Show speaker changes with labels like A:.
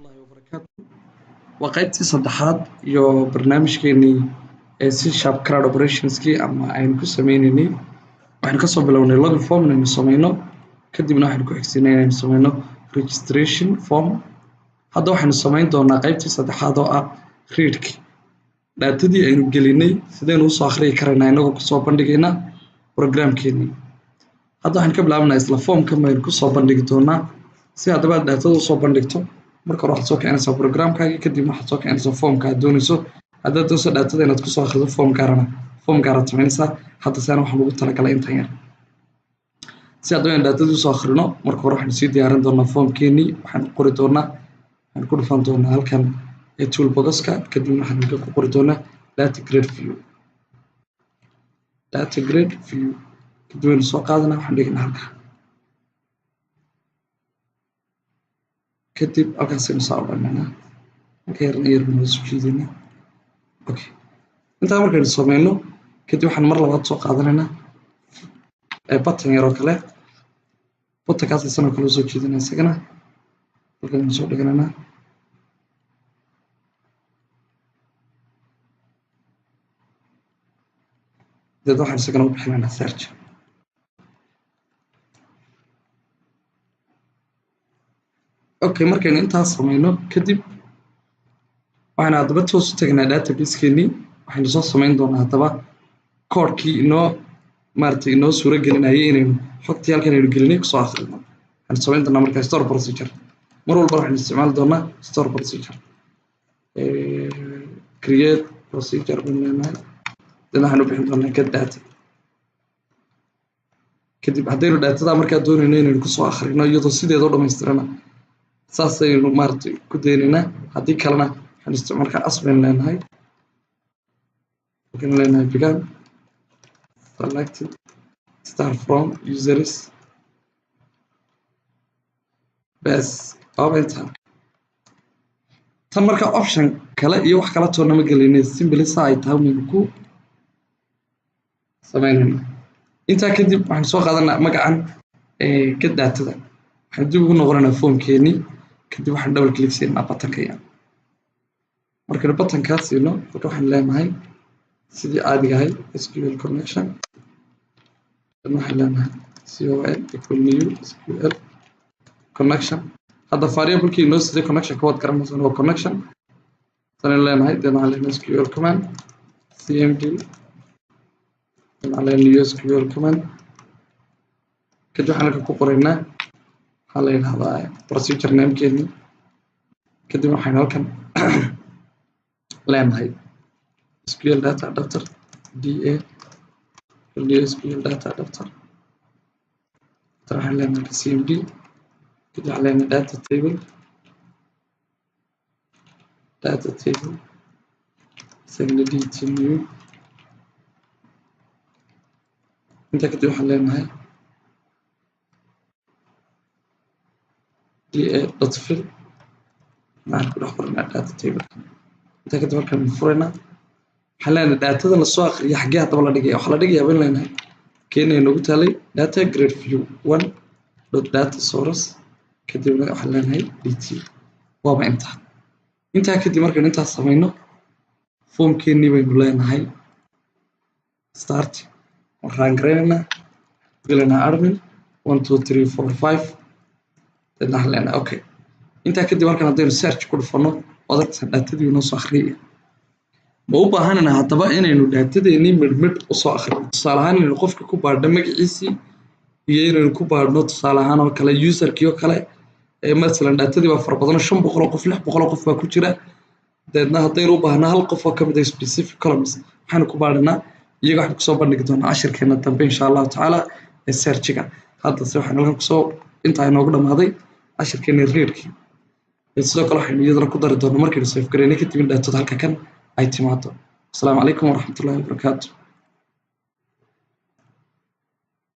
A: warahmatullahi wabarakatuh. Waa qaybtii saddexaad iyo barnaamijkeenii C# Cloud Operationskii ama aynu ku sameynaynay. Waxaynu kasoo bilownay login form inaynu sameyno, kadibna waxaynu ku xigsiinay inaynu sameyno registration form. Hadda waxaynu sameyn doonaa qaybtii saddexaad oo ah readki. Daatadii aynu gelinay sidaynu usoo akhriyi karaynaa inagoo kusoo bandhigayna programkeenii. Hadda waxaan ka bilaabnaa isla formka maynu kusoo bandhigi doonaa. Si haddaba daatada usoo bandhigto, marka hore waxaad soo kicinaysaa programkaagii, kadib waxaad soo kicinaysaa formka aad doonayso. Haddaad doonayso daatada inaad kusoo akhrido form gaaraad samaynaysaa. Hadda saan waxaan ugu talagalay intan yar. Si haddaba aan daatada usoo akhrino, marka hore waxaan sii diyaarin doonaa formkeenii. Waxaan qori doonaa, waxaan ku dhufan doonaa halkan toolboxka, kadibna waxaan ku qori doonaa data grid view. Data grid view. Kadib aynu soo qaadanaa, waxaan dhignaa halkan. kadib halkaasaynu saa u dhammaynaa. Halka yarna waa soo jiidaynaa. Okay. Intaa markaynu sameyno, kadib waxaan mar labaad soo qaadanaynaa button yar oo kale. Buttonkaas isagana kala soo jiidanaa isagana. Halkan soo dhiganaynaa. dad waxaan isagana u bixinaynaa search. Okay, markaynu intaas sameyno kadib waxaan haddaba toos u tagnaa database-keenii. Waxaynu soo sameyn doonaa haddaba koodhkii inoo suura gelinayay inaynu xogtii halkan aynu gelinay kusoo akhrino. Waxaynu sameyn doonaa markaa store procedure. Mar walba waxaynu isticmaali doonaa store procedure. Create procedure baynu leenahay. Dadna waxaan u bixin doonaa get data. kadib haddaynu daatada markaa doonayno inaynu kusoo akhrino iyadoo sideeda u dhammaystirana saasaynu ku daynaynaa. haddii kalena waxaan isticmaalkaa as baynu leenahay. waxaynu leenahay began selected start from users bas inta tan marka option kale iyo wax kala toona ma gelinay, simply saa ay tahay maynu ku sameynayna. intaa kadib waxaan soo qaadanaa magacan get daatada. waxaan dib ugu noqonaynaa formkeenii. kadib waxaan double click siinaa buttonka yan. markaynu buttonkaas siino halka waxaan leenahay sidii caadiga ahay SQL connection. waxaan leenahay CON equal new SQL connection. hadda variable-kii inoo siday connection ka wad garanaysan waa connection. tanaynu leenahay waxaan leenahay SQL command cmd. waxaan leenahay new SQL command. kadib waxaan halka ku qoraynaa waxaa la yidhahdaa procedure name-keenii. kadib waxaynu halkan leenahay SQL data adapter DA new SQL data adapter. waxaan leenahay CMD. kadib waxaan leenahay data table isagana DT new. intaa kadib waxaan leenahay DA.fill. waxaan ku dhex qoranaa data table. intaa kadib halkan furaynaa. waxaan leenahay daatada la soo akhriya xaggee haddaba la dhigaya. waxaa la dhigayaa baynu leenahay keenaya noogu taalay data grid view 1.data source. kadibna waxaan leenahay DT. waaba intaa kadib markaynu intaas sameyno formkeenii baynu leenahay start. waxaan garaynaynaa gelinaa admin 1 2 3 4 5. dadna waxaan leenahay okay. intaa kadib halkan haddaynu search ku dhufano odagta daatadii inoo soo akhriyaya. ma u baahanana haddaba inaynu daatadeenii midhmidh usoo akhrino. tusaale ahaan inaynu qofka ku baadhno magaciisii iyo inaynu ku baadhno tusaale ahaan oo kale userkii oo kale. masalan daatadii waa fara badan 500 qof 600 qof baa ku jira. deedna haddaynu u baahno hal qof oo ka mid ah specific columns waxaynu ku baadhanaa. iyaga waxaan kusoo bandhigi doonaa cashirkeena dambe insha allahu tacaala ee searchiga. haddase waxaan halkan kusoo intaa inoogu dhammaaday cashirkeena readkii. sidoo kale waxaynu iyadana ku dari doonaa markaynu save gareynay kadib in daatada halka kan ay timaado. asalaamu calaykum waraxmatullahi wabarakaatu.